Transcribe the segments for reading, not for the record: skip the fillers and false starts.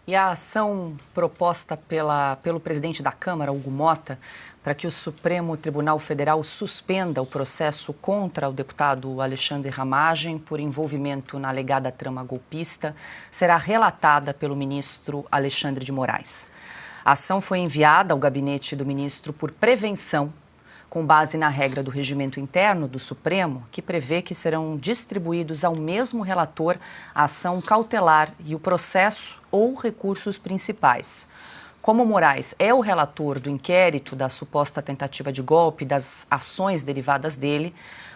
E a ação proposta pelo presidente da Câmara, Hugo Motta, para que o Supremo Tribunal Federal suspenda o processo contra o deputado Alexandre Ramagem por envolvimento na alegada trama golpista, será relatada pelo ministro Alexandre de Moraes. A ação foi enviada ao gabinete do ministro por prevenção, com base na regra do regimento interno do Supremo, que prevê que serão distribuídos ao mesmo relator a ação cautelar e o processo ou recursos principais. Como Moraes é o relator do inquérito da suposta tentativa de golpe e das ações derivadas dele,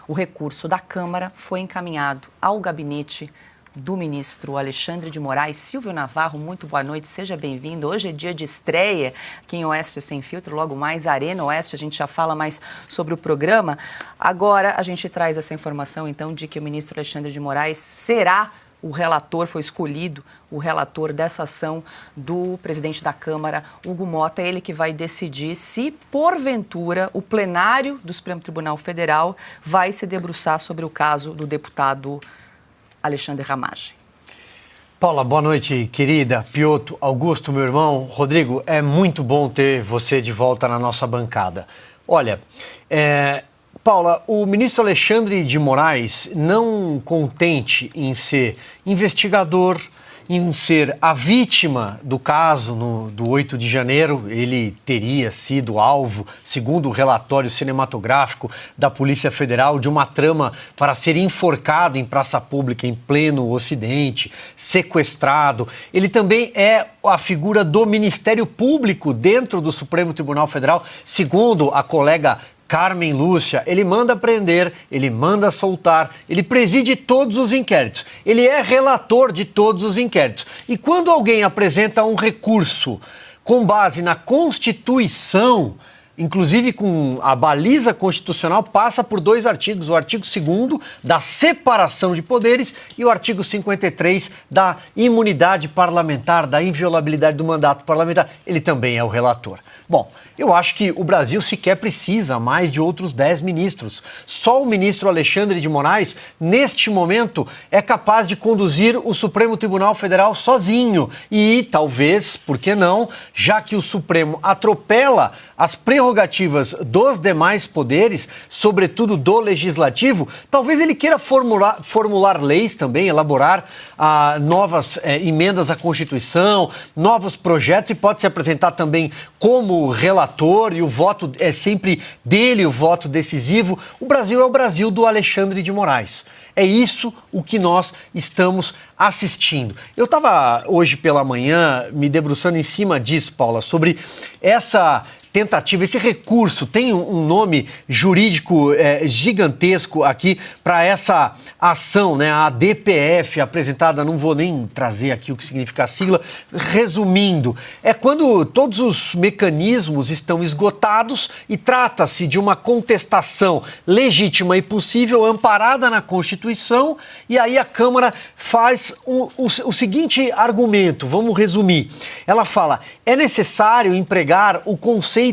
o recurso da Câmara foi encaminhado ao gabinete do ministro Alexandre de Moraes. Silvio Navarro, muito boa noite, seja bem-vindo. Hoje é dia de estreia aqui em Oeste Sem Filtro, logo mais Arena Oeste, a gente já fala mais sobre o programa. Agora a gente traz essa informação, então, de que o ministro Alexandre de Moraes será o relator, foi escolhido o relator dessa ação do presidente da Câmara, Hugo Motta, ele que vai decidir se, porventura, o plenário do Supremo Tribunal Federal vai se debruçar sobre o caso do deputado Alexandre Ramagem. Paula, boa noite, querida. Piotr, Augusto, meu irmão. Rodrigo, é muito bom ter você de volta na nossa bancada. Olha, Paula, o ministro Alexandre de Moraes, não contente em ser investigador, em ser a vítima do caso do 8 de janeiro, ele teria sido alvo, segundo o relatório cinematográfico da Polícia Federal, de uma trama para ser enforcado em praça pública em pleno Ocidente, sequestrado. Ele também é a figura do Ministério Público dentro do Supremo Tribunal Federal, segundo a colega Carmen Lúcia. Ele manda prender, ele manda soltar, ele preside todos os inquéritos, ele é relator de todos os inquéritos. E quando alguém apresenta um recurso com base na Constituição, inclusive com a baliza constitucional, passa por dois artigos, o artigo 2º da separação de poderes e o artigo 53 da imunidade parlamentar, da inviolabilidade do mandato parlamentar, ele também é o relator. Bom, eu acho que o Brasil sequer precisa mais de outros 10 ministros. Só o ministro Alexandre de Moraes, neste momento, é capaz de conduzir o Supremo Tribunal Federal sozinho. E talvez, por que não, já que o Supremo atropela as prerrogativas dos demais poderes, sobretudo do Legislativo, talvez ele queira formular leis também, elaborar novas emendas à Constituição, novos projetos, e pode se apresentar também como relator, e o voto é sempre dele, o voto decisivo. O Brasil é o Brasil do Alexandre de Moraes. É isso o que nós estamos assistindo. Eu estava hoje pela manhã me debruçando em cima disso, Paula, sobre essa tentativa, esse recurso, tem um nome jurídico gigantesco aqui para essa ação, né? A DPF apresentada, não vou nem trazer aqui o que significa a sigla, resumindo, é quando todos os mecanismos estão esgotados e trata-se de uma contestação legítima e possível, amparada na Constituição, e aí a Câmara faz o seguinte argumento, vamos resumir. Ela fala, é necessário empregar o conceito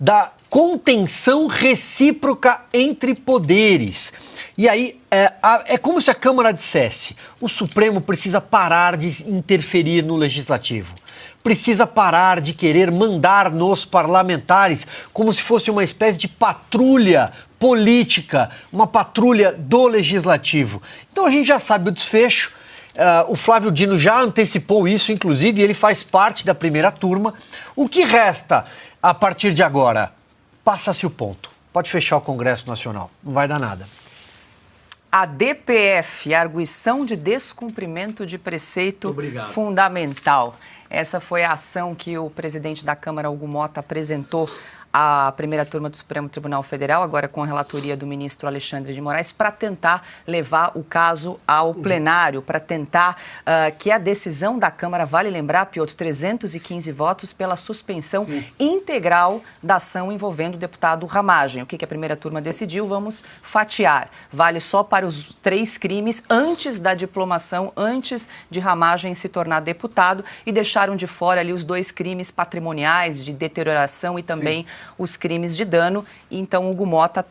da contenção recíproca entre poderes. E aí é como se a Câmara dissesse, o Supremo precisa parar de interferir no Legislativo. Precisa parar de querer mandar nos parlamentares como se fosse uma espécie de patrulha política, uma patrulha do Legislativo. Então a gente já sabe o desfecho. O Flávio Dino já antecipou isso, inclusive, ele faz parte da primeira turma. O que resta a partir de agora? Passa-se o ponto. Pode fechar o Congresso Nacional, não vai dar nada. A DPF, arguição de descumprimento de preceito fundamental. Essa foi a ação que o presidente da Câmara, Hugo Motta, apresentou à primeira turma do Supremo Tribunal Federal, agora com a relatoria do ministro Alexandre de Moraes, para tentar levar o caso ao plenário, para tentar que a decisão da Câmara, vale lembrar, Piotr, 315 votos pela suspensão integral da ação envolvendo o deputado Ramagem. O que a primeira turma decidiu? Vamos fatiar. Vale só para os 3 crimes antes da diplomação, antes de Ramagem se tornar deputado, e deixaram de fora ali os 2 crimes patrimoniais de deterioração e também os crimes de dano. E então, Hugo Motta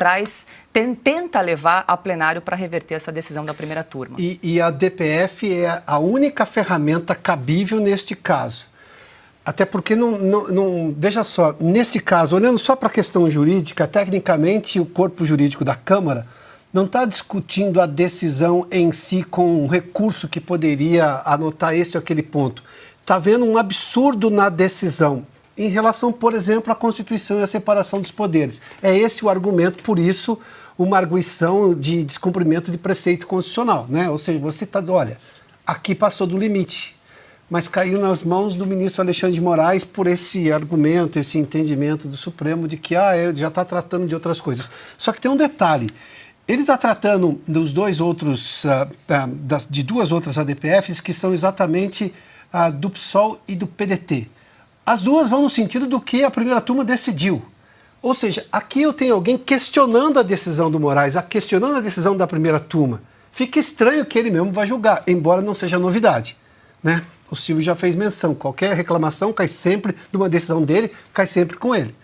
tenta levar a plenário para reverter essa decisão da primeira turma. E a DPF é a única ferramenta cabível neste caso. Até porque, veja só, nesse caso, olhando só para a questão jurídica, tecnicamente o corpo jurídico da Câmara não está discutindo a decisão em si com um recurso que poderia anotar esse ou aquele ponto. Está vendo um absurdo na decisão em relação, por exemplo, à Constituição e à separação dos poderes. É esse o argumento, por isso, uma arguição de descumprimento de preceito constitucional, né? Ou seja, você está, olha, aqui passou do limite, mas caiu nas mãos do ministro Alexandre de Moraes por esse argumento, esse entendimento do Supremo de que ele já está tratando de outras coisas. Só que tem um detalhe, ele está tratando dos dois outros, de duas outras ADPFs que são exatamente do PSOL e do PDT. As duas vão no sentido do que a primeira turma decidiu. Ou seja, aqui eu tenho alguém questionando a decisão do Moraes, questionando a decisão da primeira turma. Fica estranho que ele mesmo vai julgar, embora não seja novidade, né? O Silvio já fez menção, qualquer reclamação cai sempre de uma decisão dele, cai sempre com ele.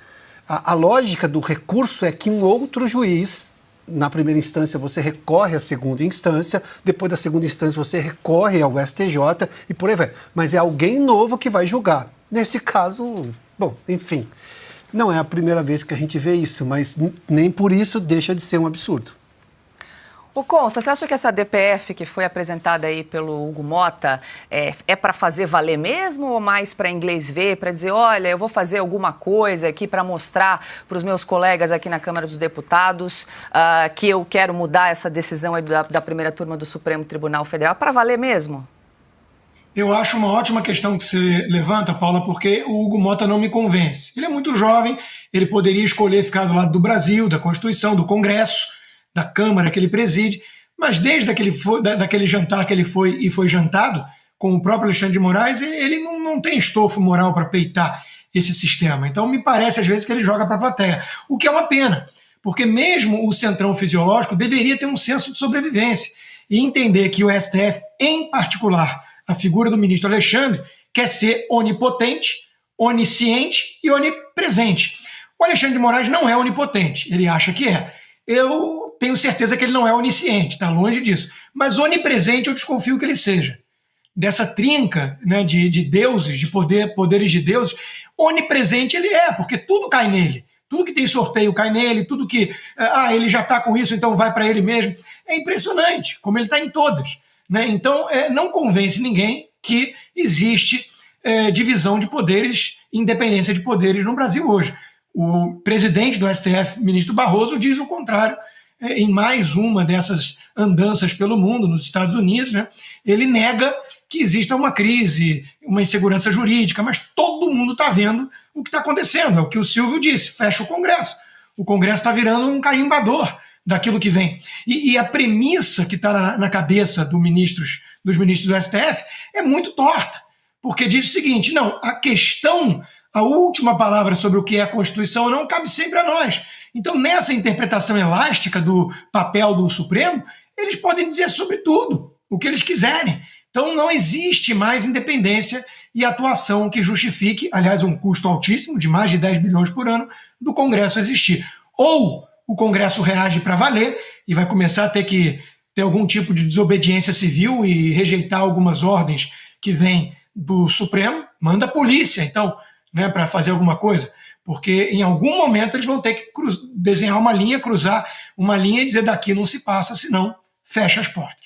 A lógica do recurso é que um outro juiz, na primeira instância você recorre à segunda instância, depois da segunda instância você recorre ao STJ e por aí vai. Mas é alguém novo que vai julgar. Neste caso, bom, enfim, não é a primeira vez que a gente vê isso, mas nem por isso deixa de ser um absurdo. O Consta, você acha que essa DPF que foi apresentada aí pelo Hugo Motta é para fazer valer mesmo ou mais para inglês ver, para dizer, olha, eu vou fazer alguma coisa aqui para mostrar para os meus colegas aqui na Câmara dos Deputados que eu quero mudar essa decisão aí da primeira turma do Supremo Tribunal Federal, para valer mesmo? Eu acho uma ótima questão que você levanta, Paula, porque o Hugo Motta não me convence. Ele é muito jovem, ele poderia escolher ficar do lado do Brasil, da Constituição, do Congresso, da Câmara que ele preside, mas desde daquele jantar que ele foi jantado com o próprio Alexandre de Moraes, ele não tem estofo moral para peitar esse sistema. Então me parece às vezes que ele joga para a plateia, o que é uma pena, porque mesmo o centrão fisiológico deveria ter um senso de sobrevivência e entender que o STF, em particular, a figura do ministro Alexandre, quer ser onipotente, onisciente e onipresente. O Alexandre de Moraes não é onipotente, ele acha que é. Eu tenho certeza que ele não é onisciente, está longe disso. Mas onipresente eu desconfio que ele seja. Dessa trinca, né, de deuses, de poderes de deuses, onipresente ele é, porque tudo cai nele. Tudo que tem sorteio cai nele, tudo que ele já está com isso, então vai para ele mesmo. É impressionante, como ele está em todas. Né? Então, não convence ninguém que existe divisão de poderes, independência de poderes no Brasil hoje. O presidente do STF, ministro Barroso, diz o contrário. Em mais uma dessas andanças pelo mundo, nos Estados Unidos, né, ele nega que exista uma crise, uma insegurança jurídica, mas todo mundo está vendo o que está acontecendo. É o que o Silvio disse, fecha o Congresso. O Congresso está virando um carimbador daquilo que vem. E a premissa que está na cabeça dos ministros do STF é muito torta, porque diz o seguinte, não, a última palavra sobre o que é a Constituição não cabe sempre a nós. Então, nessa interpretação elástica do papel do Supremo, eles podem dizer sobre tudo, o que eles quiserem. Então, não existe mais independência e atuação que justifique, aliás, um custo altíssimo, de mais de 10 bilhões por ano, do Congresso existir. Ou o Congresso reage para valer e vai começar a ter que ter algum tipo de desobediência civil e rejeitar algumas ordens que vêm do Supremo, manda a polícia, então, né, para fazer alguma coisa, porque em algum momento eles vão ter que desenhar uma linha, cruzar uma linha e dizer daqui não se passa, senão fecha as portas.